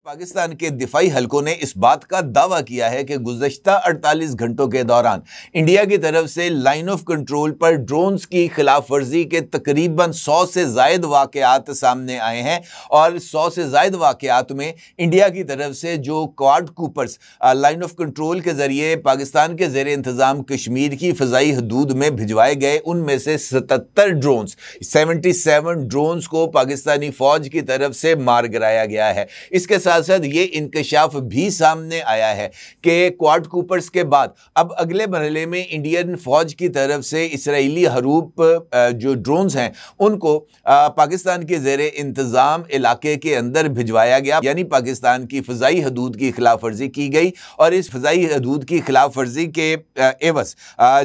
पाकिस्तान के दिफाई हलकों ने इस बात का दावा किया है कि गुज़श्ता 48 घंटों के दौरान इंडिया की तरफ से लाइन ऑफ कंट्रोल पर ड्रोन्स की खिलाफ वर्जी के तकरीबन 100 से ज़ायद वाक़यात सामने आए हैं और 100 से ज़ायद वाक़यात में इंडिया की तरफ से जो quadcopters line of control के ज़रिए पाकिस्तान के ज़ेरे इंतज़ाम कश्मीर की फ़ज़ाई हदूद में भिजवाए गए, उनमें से 77 ड्रोन्स 77 ड्रोन्स को पाकिस्तानी फ़ौज की तरफ से मार गिराया गया है। इसके साथ साथ ये इंकशाफ भी सामने आया है कि क्वाड कूपर्स के बाद अब अगले मरहले में इंडियन फौज की तरफ से इसराइली हरूप जो ड्रोन्स हैं उनको पाकिस्तान के ज़ेरे इंतज़ाम इलाके के अंदर भिजवाया गया, यानी पाकिस्तान की फ़ज़ाई हदूद की खिलाफ वर्जी की गई और इस फ़ज़ाई हदूद की खिलाफ वर्जी के एवज़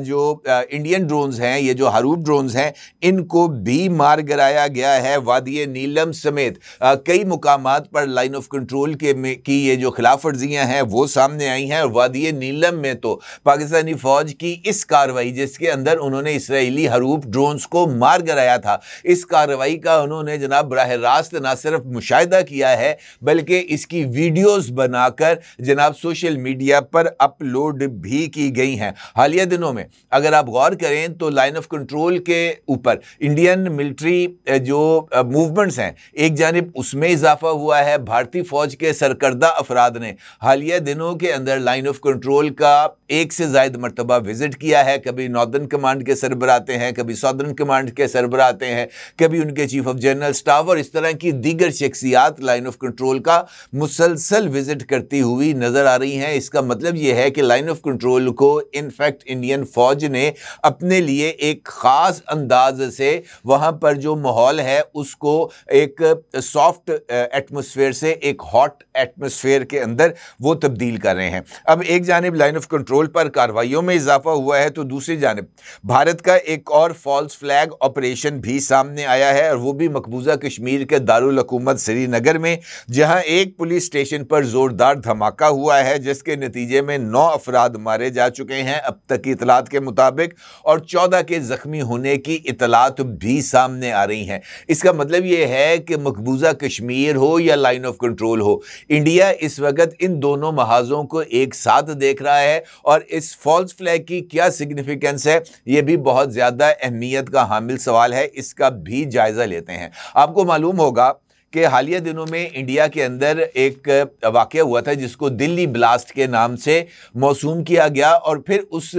जो इंडियन ड्रोन्स हैं, ये जो हरूप ड्रोन्स हैं, इनको भी मार गिराया गया है। वादी नीलम समेत कई मुकामात पर लाइन ऑफ कंट्रोल की ये जो खिलाफ वर्जियां हैं वो सामने आई हैं। और वादी नीलम में तो पाकिस्तानी फौज की इस कार्रवाई, जिसके अंदर उन्होंने इसराइली हरूप ड्रोन्स को मार गिराया था, इस कार्रवाई का उन्होंने जनाब बराह रास्त ना सिर्फ मुशाहिदा किया है बल्कि इसकी वीडियोस बनाकर जनाब सोशल मीडिया पर अपलोड भी की गई हैं। हालिया दिनों में अगर आप गौर करें तो लाइन ऑफ कंट्रोल के ऊपर इंडियन मिलिट्री जो मूवमेंट्स हैं, एक जानिब उसमें इजाफा हुआ है। भारतीय फौज के सरकर्दा अफराद ने हालिया दिनों के अंदर लाइन ऑफ कंट्रोल का एक से ज़ायद मरतबा विजिट किया है। कभी नॉर्दर्न कमांड के सरबराह आते हैं, कभी सदर्न कमांड के सरबराह आते हैं, कभी उनके चीफ ऑफ जनरल स्टाफ और इस तरह की दीगर शख्सियात लाइन ऑफ कंट्रोल का मुसलसल विजिट करती हुई नजर आ रही हैं। इसका मतलब यह है कि लाइन ऑफ कंट्रोल को इनफैक्ट इंडियन फौज ने अपने लिए एक ख़ास अंदाज से वहाँ पर जो माहौल है उसको एक सॉफ्ट एटमॉस्फेयर से एक हॉट एटमॉस्फेयर के अंदर वो तब्दील कर रहे हैं। अब एक जानिब लाइन ऑफ कंट्रोल पर कार्रवाइयों में इजाफा हुआ है तो दूसरी जानिब भारत का एक और फॉल्स फ्लैग ऑपरेशन भी सामने आया है और वो भी मकबूजा कश्मीर के दारुल हुकूमत श्रीनगर में, जहां एक पुलिस स्टेशन पर जोरदार धमाका हुआ है जिसके नतीजे में 9 अफराद मारे जा चुके हैं अब तक की इतलात के मुताबिक और 14 के जख्मी होने की इतलात भी सामने आ रही हैं। इसका मतलब ये है कि मकबूजा कश्मीर हो या लाइन ऑफ कंट्रोल हो, इंडिया इस वक्त इन दोनों महाजों को एक साथ देख रहा है और इस फॉल्स फ्लैग की क्या सिग्निफिकेंस है ये भी बहुत ज़्यादा अहमियत का हामिल सवाल है। इसका भी जायज़ा लेते हैं। आपको मालूम होगा कि हालिया दिनों में इंडिया के अंदर एक वाक़या हुआ था जिसको दिल्ली ब्लास्ट के नाम से मौसूम किया गया और फिर उस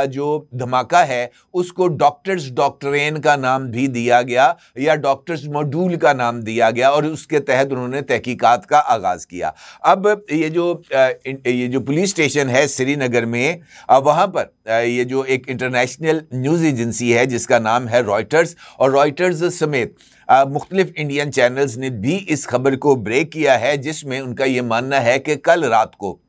जो धमाका है उसको डॉक्टर्स डॉक्टरेन का नाम भी दिया गया या डॉक्टर्स मॉड्यूल का नाम दिया गया और उसके तहत उन्होंने तहकीकात का आगाज़ किया। अब ये जो पुलिस स्टेशन है श्रीनगर में, वहाँ पर ये जो एक इंटरनेशनल न्यूज़ एजेंसी है जिसका नाम है रॉयटर्स, और रॉयटर्स समेत मुख्तलिफ इंडियन चैनल्स ने भी इस खबर को ब्रेक किया है जिसमें उनका ये मानना है कि कल रात को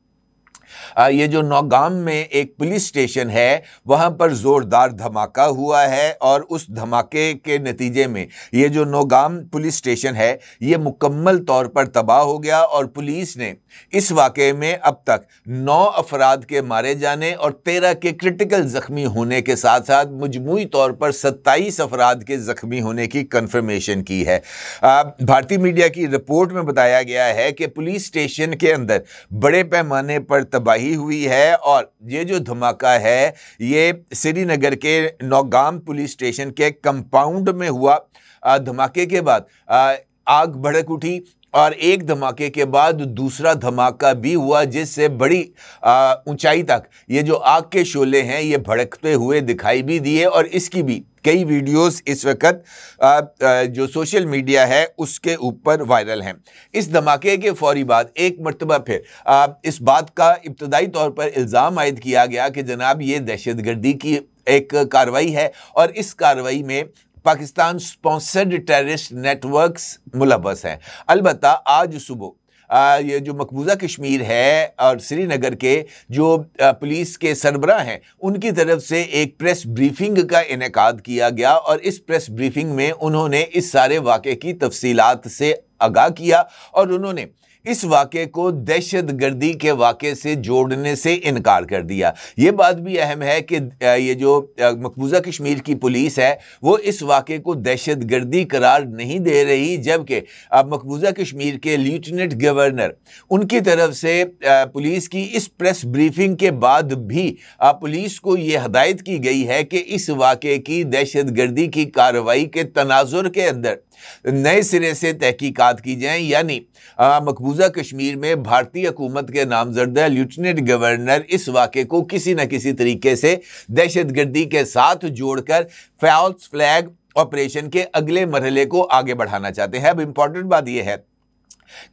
ये जो नौगाम में एक पुलिस स्टेशन है वहाँ पर ज़ोरदार धमाका हुआ है और उस धमाके के नतीजे में ये जो नौगाम पुलिस स्टेशन है ये मुकम्मल तौर पर तबाह हो गया और पुलिस ने इस वाक़े में अब तक 9 अफराद के मारे जाने और 13 के क्रिटिकल ज़ख्मी होने के साथ साथ मजमूई तौर पर 27 अफराद के ज़ख्मी होने की कन्फर्मेशन की है। भारतीय मीडिया की रिपोर्ट में बताया गया है कि पुलिस स्टेशन के अंदर बड़े पैमाने पर तबाही हुई है और ये जो धमाका है ये श्रीनगर के नौगाम पुलिस स्टेशन के कंपाउंड में हुआ। धमाके के बाद आग भड़क उठी और एक धमाके के बाद दूसरा धमाका भी हुआ जिससे बड़ी ऊंचाई तक ये जो आग के शोले हैं ये भड़कते हुए दिखाई भी दिए और इसकी भी कई वीडियोस इस वक्त जो सोशल मीडिया है उसके ऊपर वायरल हैं। इस धमाके के फौरी बाद एक मरतबा फिर इस बात का इब्तदाई तौर पर इल्ज़ाम आयद किया गया कि जनाब ये दहशतगर्दी की एक कार्रवाई है और इस कार्रवाई में पाकिस्तान स्पॉन्सर्ड टेररिस्ट नेटवर्क्स मुलव्वस हैं। अलबत्ता आज सुबह ये जो मकबूजा कश्मीर है और श्रीनगर के जो पुलिस के सरबराह हैं उनकी तरफ से एक प्रेस ब्रीफिंग का इनेकाद किया गया और इस प्रेस ब्रीफिंग में उन्होंने इस सारे वाक़े की तफसीलात से आगाह किया और उन्होंने इस वाक़े को दहशतगर्दी के वाक़े से जोड़ने से इनकार कर दिया। ये बात भी अहम है कि ये जो मकबूजा कश्मीर की पुलिस है वो इस वाक़े को दहशतगर्दी करार नहीं दे रही, जबकि मकबूजा कश्मीर के लेफ्टिनेंट गवर्नर उनकी तरफ से पुलिस की इस प्रेस ब्रीफिंग के बाद भी पुलिस को ये हदायत की गई है कि इस वाक़े की दहशतगर्दी की कार्रवाई के तनाजुर के अंदर नए सिरे से तहकीकात की जाएं, यानी मकबूजा कश्मीर में भारतीय हुकूमत के नामजदा लेफ्टिनेंट गवर्नर इस वाक़े को किसी न किसी तरीके से दहशतगर्दी के साथ जोड़कर फॉल्स फ्लैग ऑपरेशन के अगले मरहले को आगे बढ़ाना चाहते हैं। अब इंपॉर्टेंट बात यह है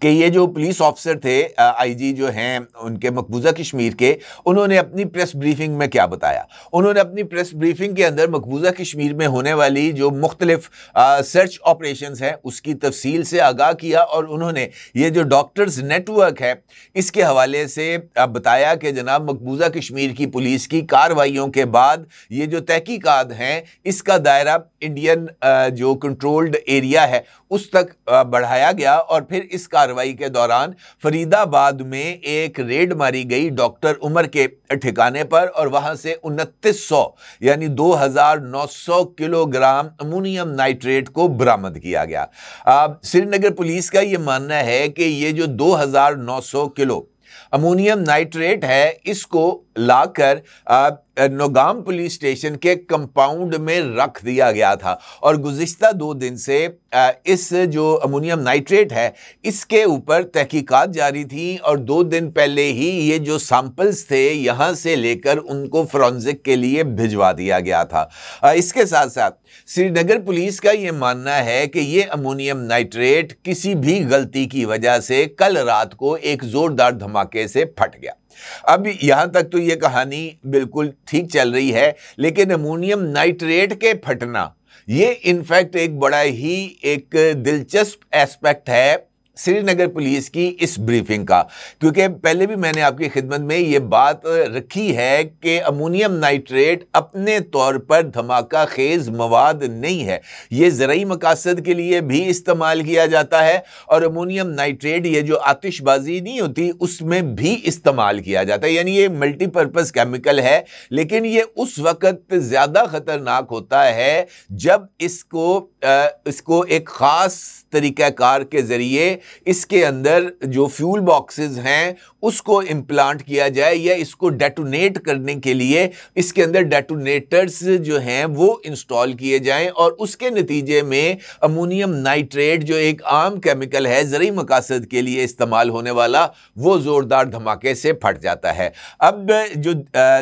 कि ये जो पुलिस ऑफिसर थे आईजी जो हैं उनके मकबूजा कश्मीर के, उन्होंने अपनी प्रेस ब्रीफिंग में क्या बताया? उन्होंने अपनी प्रेस ब्रीफिंग के अंदर मकबूजा कश्मीर में होने वाली जो मुख्तलिफ सर्च ऑपरेशंस हैं उसकी तफसील से आगाह किया, और उन्होंने ये जो डॉक्टर्स नेटवर्क है इसके हवाले से बताया कि जनाब मकबूजा कश्मीर की पुलिस की कार्रवाइयों के बाद ये जो तहकीकात हैं इसका दायरा इंडियन जो कंट्रोल्ड एरिया है उस तक बढ़ाया गया, और फिर इस कार्रवाई के दौरान फरीदाबाद में एक रेड मारी गई डॉक्टर उमर के ठिकाने पर, और वहां से 2900 यानी 2900 किलोग्राम अमोनियम नाइट्रेट को बरामद किया गया। श्रीनगर पुलिस का यह मानना है कि ये जो 2900 किलो अमोनियम नाइट्रेट है इसको लाकर नौगाम पुलिस स्टेशन के कंपाउंड में रख दिया गया था, और गुज़िश्ता 2 दिन से इस जो अमोनियम नाइट्रेट है इसके ऊपर तहकीकात जारी थी, और 2 दिन पहले ही ये जो सैंपल्स थे यहाँ से लेकर उनको फोरेंसिक के लिए भिजवा दिया गया था। इसके साथ साथ श्रीनगर पुलिस का ये मानना है कि ये अमोनियम नाइट्रेट किसी भी गलती की वजह से कल रात को एक ज़ोरदार धमाके से फट गया। अब यहां तक तो ये कहानी बिल्कुल ठीक चल रही है, लेकिन अमोनियम नाइट्रेट के फटना ये इनफैक्ट एक बड़ा ही एक दिलचस्प एस्पेक्ट है श्रीनगर पुलिस की इस ब्रीफिंग का, क्योंकि पहले भी मैंने आपकी खिदमत में ये बात रखी है कि अमोनियम नाइट्रेट अपने तौर पर धमाका खेज मवाद नहीं है, ये ज़राई मकासद के लिए भी इस्तेमाल किया जाता है, और अमोनियम नाइट्रेट ये जो आतिशबाजी नहीं होती उसमें भी इस्तेमाल किया जाता है, यानी ये मल्टीपर्पज़ केमिकल है, लेकिन ये उस वक़्त ज़्यादा ख़तरनाक होता है जब इसको एक ख़ास तरीक़ाकार के ज़रिए इसके अंदर जो फ्यूल बॉक्सेस हैं उसको इम्प्लांट किया जाए, या इसको डेटोनेट करने के लिए इसके अंदर डेटोनेटर्स जो हैं वो इंस्टॉल किए जाएं, और उसके नतीजे में अमोनियम नाइट्रेट जो एक आम केमिकल है ज़रूरी मकासद के लिए इस्तेमाल होने वाला, वो ज़ोरदार धमाके से फट जाता है। अब जो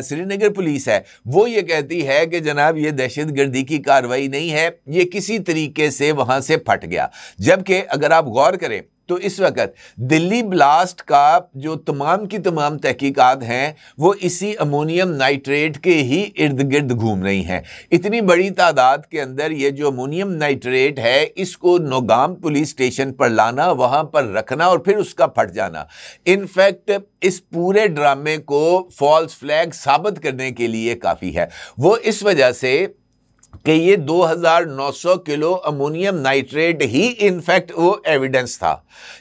श्रीनगर पुलिस है वो ये कहती है कि जनाब ये दहशतगर्दी की कार्रवाई नहीं है, ये किसी तरीके से वहाँ से फट गया, जबकि अगर आप गौर करें तो इस वक्त दिल्ली ब्लास्ट का जो तमाम की तमाम तहकीकात हैं वो इसी अमोनियम नाइट्रेट के ही इर्द गिर्द घूम रही हैं। इतनी बड़ी तादाद के अंदर ये जो अमोनियम नाइट्रेट है इसको नौगाम पुलिस स्टेशन पर लाना, वहां पर रखना और फिर उसका फट जाना, इनफैक्ट इस पूरे ड्रामे को फॉल्स फ्लैग साबित करने के लिए काफ़ी है। वो इस वजह से कि ये 2900 किलो अमोनियम नाइट्रेट ही इनफैक्ट वो एविडेंस था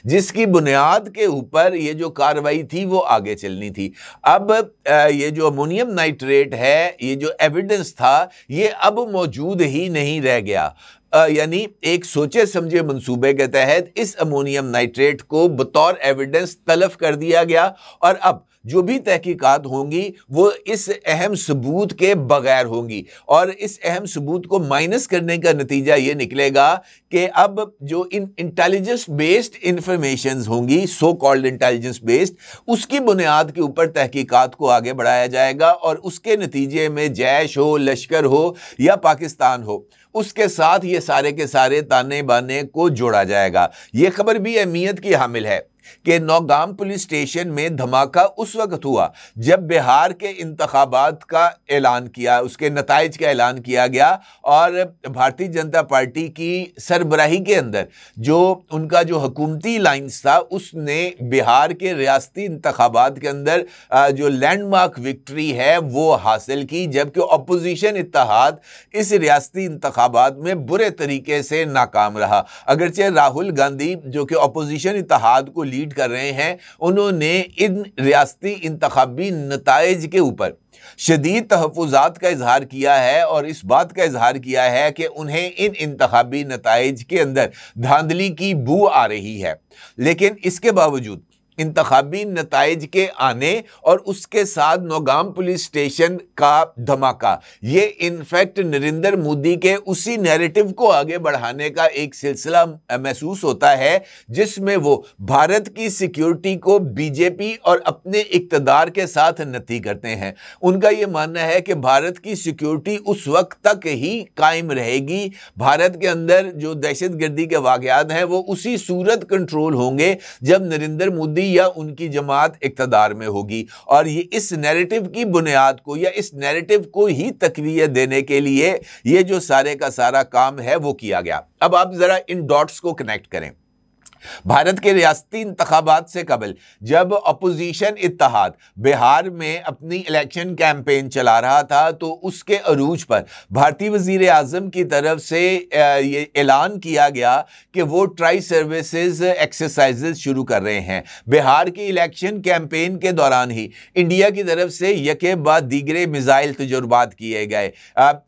जिसकी बुनियाद के ऊपर ये जो कार्रवाई थी वो आगे चलनी थी। अब ये जो अमोनियम नाइट्रेट है, ये जो एविडेंस था, ये अब मौजूद ही नहीं रह गया, यानी एक सोचे समझे मंसूबे के तहत इस अमोनियम नाइट्रेट को बतौर एविडेंस तलब कर दिया गया, और अब जो भी तहकीकात होंगी वो इस अहम सबूत के बगैर होंगी, और इस अहम सबूत को माइनस करने का नतीजा ये निकलेगा कि अब जो इंटेलिजेंस बेस्ड इंफॉर्मेशंस होंगी, सो कॉल्ड इंटेलिजेंस बेस्ड, उसकी बुनियाद के ऊपर तहकीकात को आगे बढ़ाया जाएगा, और उसके नतीजे में जैश हो, लश्कर हो या पाकिस्तान हो, उसके साथ ये सारे के सारे ताने बाने को जोड़ा जाएगा। ये खबर भी अहमियत की हामिल है कि नौगाम पुलिस स्टेशन में धमाका उस वक्त हुआ जब बिहार के इंतखाबात का ऐलान किया, उसके नताइज का ऐलान किया गया, और भारतीय जनता पार्टी की सरबराही के अंदर जो उनका जो हुकूमती लाइन्स था उसने बिहार के रियासती इंतखाबात के अंदर जो लैंडमार्क विक्ट्री है वो हासिल की, जबकि अपोजिशन इत्तेहाद इस रियासती इंतखाबात में बुरे तरीके से नाकाम रहा। अगरचे राहुल गांधी जो कि अपोजिशन इत्तेहाद को लीड कर रहे हैं, उन्होंने इन रियासती इंतखाबी नताइज के ऊपर शदीद तहफ़्फ़ुज़ात का इजहार किया है और इस बात का इजहार किया है कि उन्हें इन इंतखाबी नताइज के अंदर धांधली की बू आ रही है। लेकिन इसके बावजूद इंतखाबी नताइज के आने और उसके साथ नौगाम पुलिस स्टेशन का धमाका, ये इनफैक्ट नरेंद्र मोदी के उसी नैरेटिव को आगे बढ़ाने का एक सिलसिला महसूस होता है जिसमें वो भारत की सिक्योरिटी को बीजेपी और अपने इक्तदार के साथ नती करते हैं। उनका ये मानना है कि भारत की सिक्योरिटी उस वक्त तक ही कायम रहेगी, भारत के अंदर जो दहशतगर्दी के वाक़यात हैं वो उसी सूरत कंट्रोल होंगे जब नरेंद्र मोदी या उनकी जमात इक्तदार में होगी। और ये इस नैरेटिव की बुनियाद को या इस नैरेटिव को ही तक़वियत देने के लिए ये जो सारे का सारा काम है वो किया गया। अब आप जरा इन डॉट्स को कनेक्ट करें। भारत के रियासती इंतखाबात से कबल जब अपोजिशन इत्तेहाद बिहार में अपनी इलेक्शन कैंपेन चला रहा था तो उसके अरूज पर भारतीय वजीर आज़म की तरफ से ये ऐलान किया गया कि वो ट्राई सर्विसेज एक्सरसाइजेज शुरू कर रहे हैं। बिहार की इलेक्शन कैंपेन के दौरान ही इंडिया की तरफ से यके बाद दीगरे मिसाइल तजुर्बात किए गए।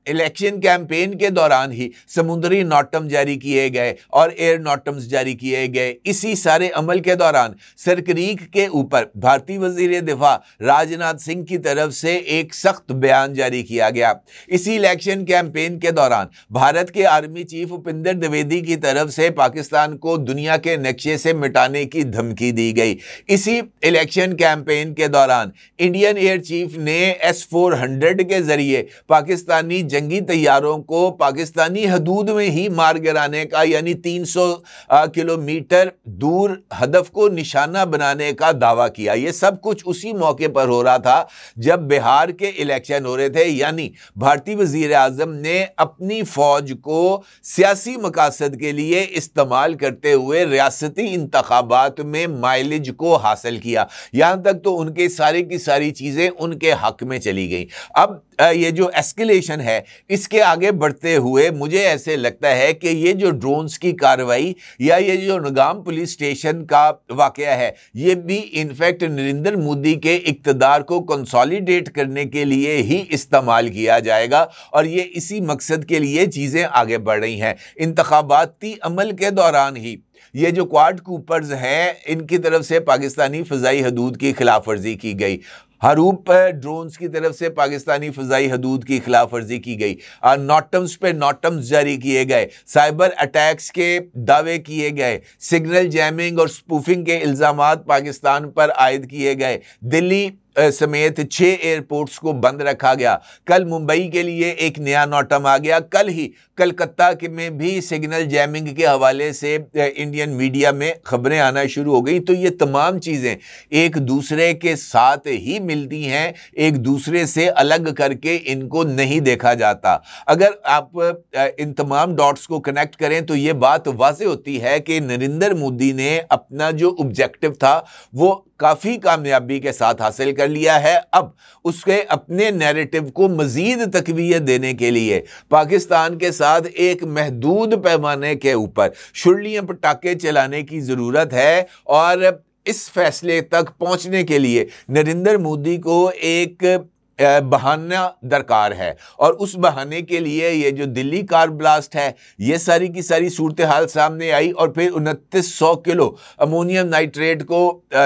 इलेक्शन कैंपेन के दौरान ही समुद्री नॉटम जारी किए गए और एयर नॉटम्स जारी किए गए। इसी सारे अमल के दौरान सरकरीक के ऊपर भारतीय वजीर दिफा राजनाथ सिंह की तरफ से एक सख्त बयान जारी किया गया। इसी इलेक्शन कैंपेन के दौरान भारत के आर्मी चीफ उपेंद्र द्विवेदी की तरफ से पाकिस्तान को दुनिया के नक्शे से मिटाने की धमकी दी गई। इसी इलेक्शन कैंपेन के दौरान इंडियन एयर चीफ ने S-400 के जरिए पाकिस्तानी जंगी तैयारों को पाकिस्तानी हदूद में ही मार गिराने का यानी 300 किलोमीटर दूर हदफ को निशाना बनाने का दावा किया। यह सब कुछ उसी मौके पर हो रहा था जब बिहार के इलेक्शन हो रहे थे, यानी भारतीय वजीर आज़म ने अपनी फौज को सियासी मकासद के लिए इस्तेमाल करते हुए रियासती इंतखाबात में माइलेज को हासिल किया। यहां तक तो उनके सारी की सारी चीजें उनके हक में चली गई। अब ये जो एस्केलेशन है इसके आगे बढ़ते हुए मुझे ऐसे लगता है कि ये जो ड्रोन्स की कार्रवाई या ये जो नौगाम पुलिस स्टेशन का वाकया है ये भी इनफैक्ट नरेंद्र मोदी के इक्तदार को कंसोलिडेट करने के लिए ही इस्तेमाल किया जाएगा और ये इसी मकसद के लिए चीज़ें आगे बढ़ रही हैं। इंतखाबाती अमल के दौरान ही ये जो क्वाड कूपर्स हैं इनकी तरफ से पाकिस्तानी फ़ज़ाई हदूद की खिलाफ वर्जी की गई। हरूप ड्रोन्स की तरफ से पाकिस्तानी फ़ज़ाई हदूद की खिलाफ वर्जी की गई। नॉटम्स पे नॉटम्स जारी किए गए, साइबर अटैक्स के दावे किए गए, सिग्नल जैमिंग और स्पूफिंग के इल्ज़ामात पाकिस्तान पर आयद किए गए। दिल्ली समेत 6 एयरपोर्ट्स को बंद रखा गया। कल मुंबई के लिए एक नया नोटम आ गया। कल ही कलकत्ता में भी सिग्नल जैमिंग के हवाले से इंडियन मीडिया में खबरें आना शुरू हो गई। तो ये तमाम चीज़ें एक दूसरे के साथ ही मिलती हैं, एक दूसरे से अलग करके इनको नहीं देखा जाता। अगर आप इन तमाम डॉट्स को कनेक्ट करें तो ये बात वाज़ेह होती है कि नरेंद्र मोदी ने अपना जो ऑब्जेक्टिव था वो काफ़ी कामयाबी के साथ हासिल कर लिया है। अब उसके अपने नैरेटिव को मज़ीद तक़वियत देने के लिए पाकिस्तान के साथ एक महदूद पैमाने के ऊपर शुर्लियाँ पटाखे चलाने की ज़रूरत है और इस फैसले तक पहुँचने के लिए नरेंद्र मोदी को एक बहाना दरकार है और उस बहाने के लिए ये जो दिल्ली कार ब्लास्ट है ये सारी की सारी सूरत हाल सामने आई और फिर 2900 किलो अमोनियम नाइट्रेट को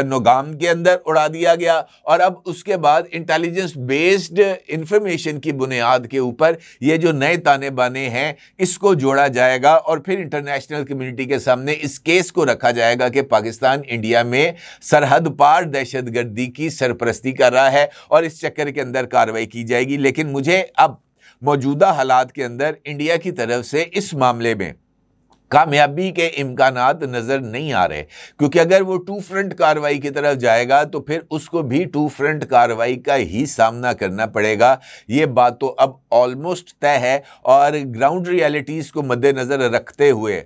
नौगाम के अंदर उड़ा दिया गया और अब उसके बाद इंटेलिजेंस बेस्ड इंफॉर्मेशन की बुनियाद के ऊपर ये जो नए ताने बाने हैं इसको जोड़ा जाएगा और फिर इंटरनेशनल कम्युनिटी के सामने इस केस को रखा जाएगा कि पाकिस्तान इंडिया में सरहद पार दहशतगर्दी की सरपरस्ती कर रहा है और इस चक्कर के अंदर कार्रवाई की जाएगी। लेकिन मुझे अब मौजूदा हालात के अंदर इंडिया की तरफ से इस मामले में कामयाबी के इम्कानात नज़र नहीं आ रहे, क्योंकि अगर वो 2 फ्रंट कार्रवाई की तरफ जाएगा तो फिर उसको भी 2 फ्रंट कार्रवाई का ही सामना करना पड़ेगा। ये बात तो अब ऑलमोस्ट तय है और ग्राउंड रियलिटीज़ को मद्देनज़र रखते हुए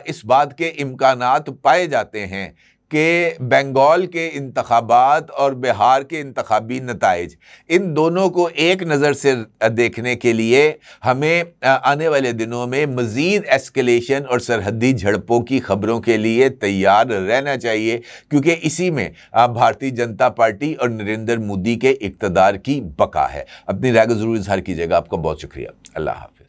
इस बात के इम्कानात पाए जाते हैं कि बंगाल के इंतखाबात और बिहार के इंतखाबी नताइज, इन दोनों को एक नज़र से देखने के लिए हमें आने वाले दिनों में मज़ीद एस्केलेशन और सरहदी झड़पों की खबरों के लिए तैयार रहना चाहिए, क्योंकि इसी में भारतीय जनता पार्टी और नरेंद्र मोदी के इक़्तिदार की बका है। अपनी राय को ज़रूर इज़हार कीजिएगा। आपका बहुत शुक्रिया। अल्लाह हाफ़िज़।